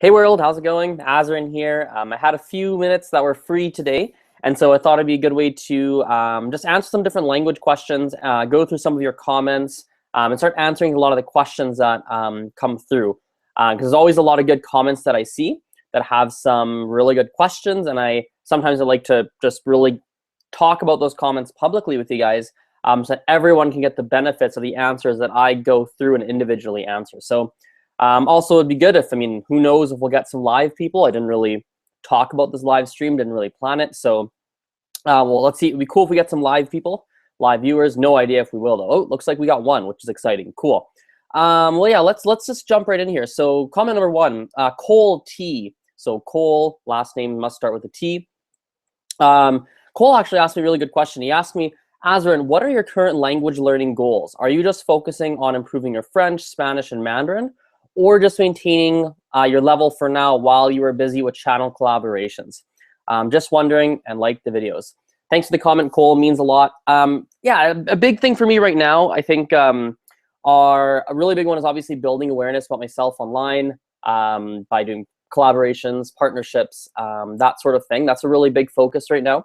Hey world, how's it going? Azren here. I had a few minutes that were free today, and so I thought it'd be a good way to just answer some different language questions, go through some of your comments, and start answering a lot of the questions that come through. Because there's always a lot of good comments that I see that have some really good questions, and I like to just really talk about those comments publicly with you guys, so that everyone can get the benefits of the answers that I go through and individually answer. So. Also, it'd be good if, who knows if we'll get some live people. I didn't really talk about this live stream, didn't really plan it. So, well, let's see. It'd be cool if we get some live people, live viewers. No idea if we will, though. Oh, looks like we got one, which is exciting. Cool. Well, yeah, let's just jump right in here. So, comment number one, Cole T. So, Cole, last name must start with a T. Cole actually asked me a really good question. He asked me, Azren, what are your current language learning goals? Are you just focusing on improving your French, Spanish, and Mandarin, or just maintaining your level for now while you are busy with channel collaborations? Just wondering, and like the videos. Thanks for the comment, Cole, means a lot. Yeah, a big thing for me right now, I think a really big one is obviously building awareness about myself online by doing collaborations, partnerships, that sort of thing. That's a really big focus right now.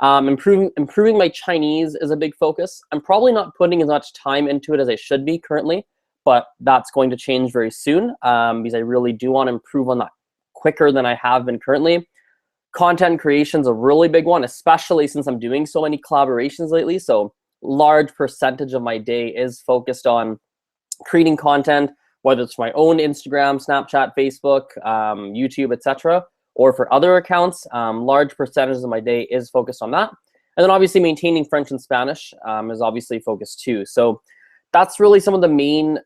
Improving my Chinese is a big focus. I'm probably not putting as much time into it as I should be currently, but that's going to change very soon because I really do want to improve on that quicker than I have been currently. Content creation is a really big one, especially since I'm doing so many collaborations lately. So large percentage of my day is focused on creating content, whether it's for my own Instagram, Snapchat, Facebook, YouTube, etc., or for other accounts. Large percentages of my day is focused on that. And then obviously maintaining French and Spanish is obviously focused too. So that's really some of the main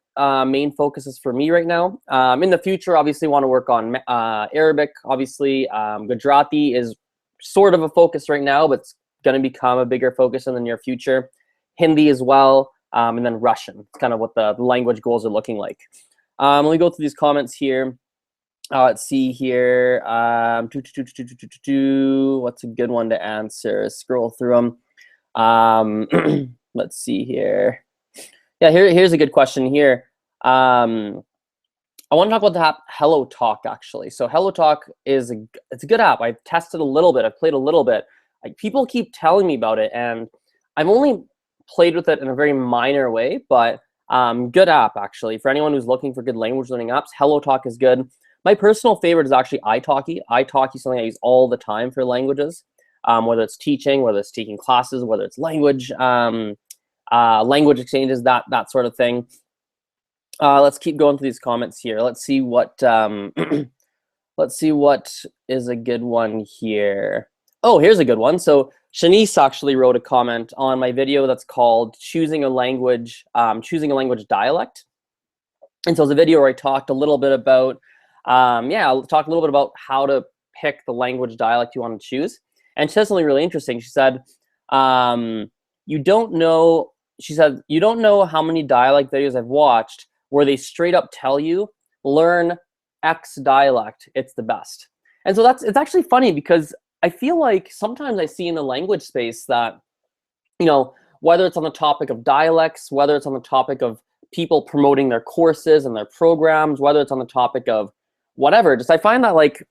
focuses for me right now. In the future, obviously want to work on Arabic. Obviously, Gujarati is sort of a focus right now, but it's going to become a bigger focus in the near future. Hindi as well, and then Russian. It's kind of what the language goals are looking like. Let me go through these comments here. Let's see here. What's a good one to answer? Scroll through them. Let's see here. Yeah, here's a good question here. I want to talk about the app Hello Talk, actually. So Hello Talk it's a good app. I've tested a little bit. I've played a little bit. Like, people keep telling me about it, and I've only played with it in a very minor way, but good app, actually. For anyone who's looking for good language learning apps, Hello Talk is good. My personal favorite is actually italki. Italki is something I use all the time for languages, whether it's teaching, whether it's taking classes, whether it's language exchanges, that sort of thing. Let's keep going through these comments here. Let's see what is a good one here. Oh, here's a good one. So Shanice actually wrote a comment on my video that's called choosing a language dialect. And so it's a video where I talked a little bit about I'll talk a little bit about how to pick the language dialect you want to choose. And she said something really interesting. She said, you don't know how many dialect videos I've watched where they straight up tell you, learn X dialect, it's the best. And so it's actually funny, because I feel like sometimes I see in the language space that, whether it's on the topic of dialects, whether it's on the topic of people promoting their courses and their programs, whether it's on the topic of whatever, I find that like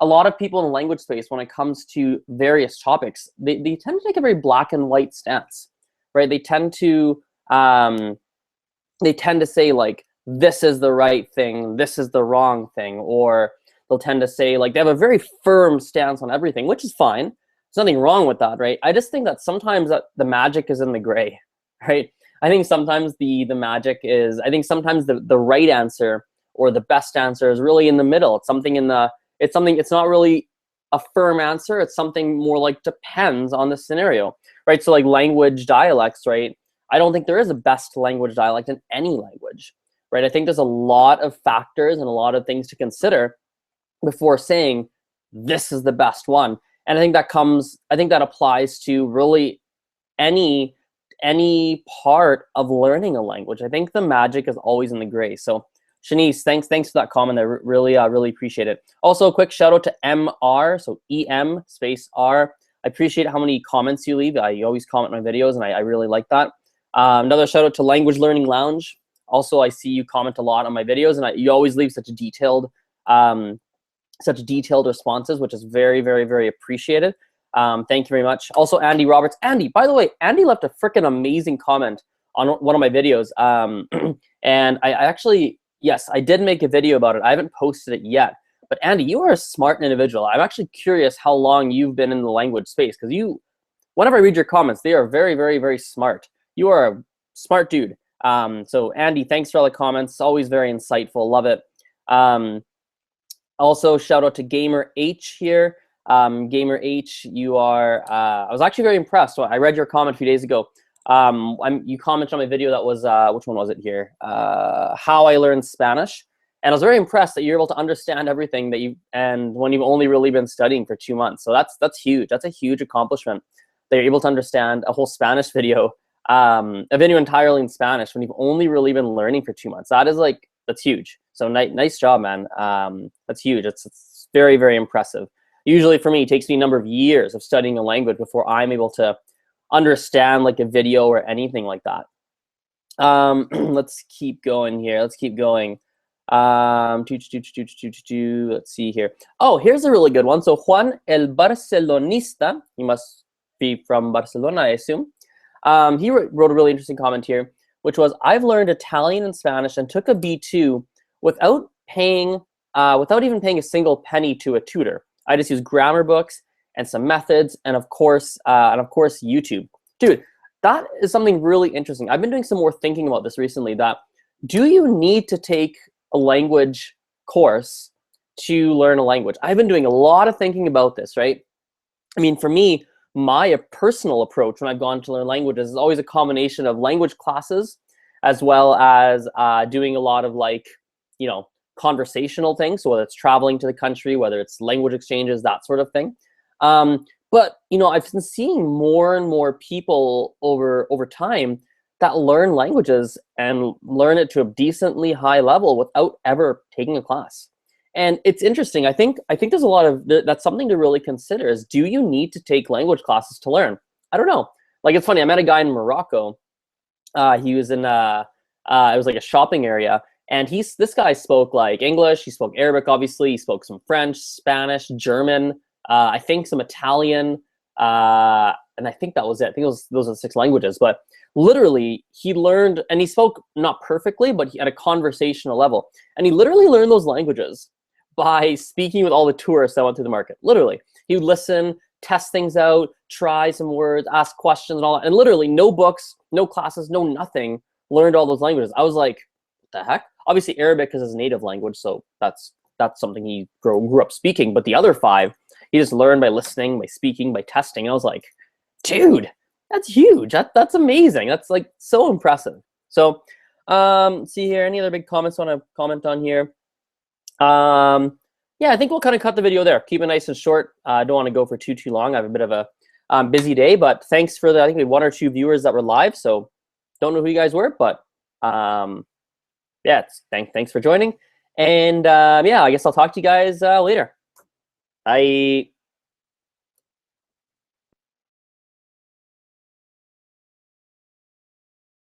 a lot of people in the language space, when it comes to various topics, they tend to take a very black and white stance. Right? They tend to say like, this is the right thing, this is the wrong thing, or they'll tend to say like they have a very firm stance on everything, which is fine. There's nothing wrong with that, right? I just think that sometimes the magic is in the gray, right? I think sometimes the magic is, sometimes the right answer or the best answer is really in the middle. It's not really a firm answer. It's something more like depends on the scenario. Right, so like language dialects, right? I don't think there is a best language dialect in any language, right? I think there's a lot of factors and a lot of things to consider before saying this is the best one. And I think that applies to really any part of learning a language. I think the magic is always in the gray. So Shanice, thanks for that comment. I really appreciate it. Also, a quick shout out to MR, so EM space R. I appreciate how many comments you leave. You always comment my videos, and I really like that. Another shout out to Language Learning Lounge. Also, I see you comment a lot on my videos, and you always leave such detailed such detailed responses, which is very, very, very appreciated. Thank you very much. Also, Andy Roberts. Andy, by the way, Andy left a freaking amazing comment on one of my videos. And I actually, yes, I did make a video about it. I haven't posted it yet. But Andy, you are a smart individual. I'm actually curious how long you've been in the language space, because whenever I read your comments, they are very, very, very smart. You are a smart dude. So Andy, thanks for all the comments. Always very insightful. Love it. Also, shout out to Gamer H here. Gamer H, you are, I was actually very impressed. I read your comment a few days ago. You commented on my video that was, which one was it here? How I learned Spanish. And I was very impressed that you're able to understand everything and when you've only really been studying for 2 months. So that's huge. That's a huge accomplishment that you're able to understand a whole Spanish video, a video entirely in Spanish when you've only really been learning for 2 months. That's huge. So nice job, man. That's huge. It's very, very impressive. Usually for me, it takes me a number of years of studying a language before I'm able to understand like a video or anything like that. Let's keep going here. Let's keep going. Let's see here. Oh, here's a really good one. So Juan el Barcelonista, he must be from Barcelona, I assume. He wrote a really interesting comment here, which was, I've learned Italian and Spanish and took a B2 without even paying a single penny to a tutor. I just use grammar books and some methods, and of course YouTube. Dude, that is something really interesting. I've been doing some more thinking about this recently, that do you need to take a language course to learn a language? I've been doing a lot of thinking about this, right? I mean, for me, my personal approach when I've gone to learn languages is always a combination of language classes as well as doing a lot of conversational things. So whether it's traveling to the country, whether it's language exchanges, that sort of thing. But I've been seeing more and more people over time that learn languages and learn it to a decently high level without ever taking a class. And it's interesting. I think there's a lot of that's something to really consider is, do you need to take language classes to learn? I don't know. Like, it's funny. I met a guy in Morocco. He was in it was like a shopping area, and this guy spoke like English. He spoke Arabic, obviously. He spoke some French, Spanish, German. I think some Italian, and I think that was it. I think those are the 6 languages. But literally, he learned, and he spoke not perfectly, but he at a conversational level. And he literally learned those languages by speaking with all the tourists that went through the market. Literally, he would listen, test things out, try some words, ask questions, and all that. And literally, no books, no classes, no nothing. Learned all those languages. I was like, what the heck? Obviously, Arabic is his native language, so that's something he grew up speaking. But the other 5, he just learned by listening, by speaking, by testing. And I was like, dude, that's huge. That's amazing. That's like so impressive. So see here, any other big comments I want to comment on here? Yeah, I think we'll kind of cut the video there. Keep it nice and short. I don't want to go for too long. I have a bit of a busy day, but thanks for I think we had 1 or 2 viewers that were live. So don't know who you guys were, but yeah, thanks for joining. And yeah, I guess I'll talk to you guys later. Bye.